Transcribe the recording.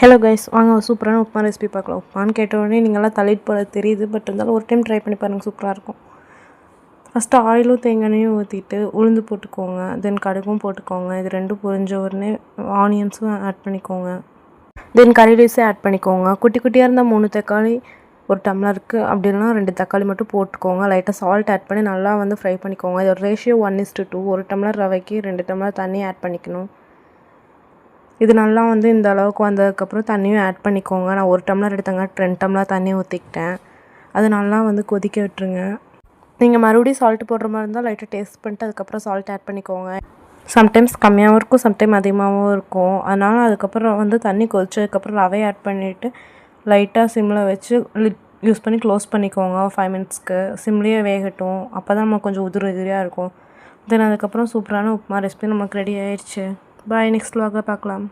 Hello guys, வாங்க ஒரு சூப்பரான உப்புமா ரெசிபி பார்க்கலாம். உப்புமான்னு கேட்டவுடனே நீங்கள்லாம் தள்ளிட்டு போல தெரியுது, பட் இருந்தாலும் ஒரு டைம் ட்ரை பண்ணி பாருங்கள், சூப்பராக இருக்கும். ஃபஸ்ட்டு ஆயிலும் தேங்காயும் ஊற்றிட்டு உளுந்து போட்டுக்கோங்க, தென் கடுகும் போட்டுக்கோங்க. இது ரெண்டும் பொரிஞ்ச உடனே ஆனியன்ஸும் ஆட் பண்ணிக்கோங்க. தென் கறி ரைஸும் ஆட் பண்ணிக்கோங்க. குட்டி குட்டியாக இருந்தால் 3 தக்காளி ஒரு டம்ளருக்கு, அப்படி இல்லைனா 2 தக்காளி மட்டும் போட்டுக்கோங்க. லைட்டாக சால்ட் ஆட் பண்ணி நல்லா ஃப்ரை பண்ணிக்கோங்க. இதோட ரேஷியோ 1:2. 1 டம்ளர் ரவைக்கு 2 டம்ளர் தண்ணி ஆட் பண்ணிக்கணும். இது நல்லா இந்த அளவுக்கு வந்ததுக்கப்புறம் தண்ணியும் ஆட் பண்ணிக்கோங்க. நான் 1 டம்ளர் எடுத்தேங்க, 2 டம்ளர் தண்ணி ஊற்றிக்கிட்டேன். அது நல்லா கொதிக்க விட்டுருங்க. நீங்கள் மறுபடியும் சால்ட்டு போடுற மாதிரி இருந்தால் லைட்டாக டேஸ்ட் பண்ணிட்டு அதுக்கப்புறம் சால்ட் ஆட் பண்ணிக்கோங்க. சம்டைம்ஸ் கம்மியாகவும் இருக்கும், சம்டைம் அதிகமாகவும் இருக்கும். அதனால் அதுக்கப்புறம் தண்ணி கொதிச்சதுக்கப்புறம் ரவையை ஆட் பண்ணிவிட்டு லைட்டாக சிம்மில் வச்சு லிட் யூஸ் பண்ணி க்ளோஸ் பண்ணிக்கோங்க. 5 மினிட்ஸ்க்கு சிம்லேயே வேகட்டும். அப்போ தான் நமக்கு கொஞ்சம் உதிரியாக இருக்கும். தென் அதுக்கப்புறம் சூப்பரான உப்புமா ரெசிபி நமக்கு ரெடி ஆயிடுச்சு. பாய், நெக்ஸ்ட் vlogல பார்க்கலாம்.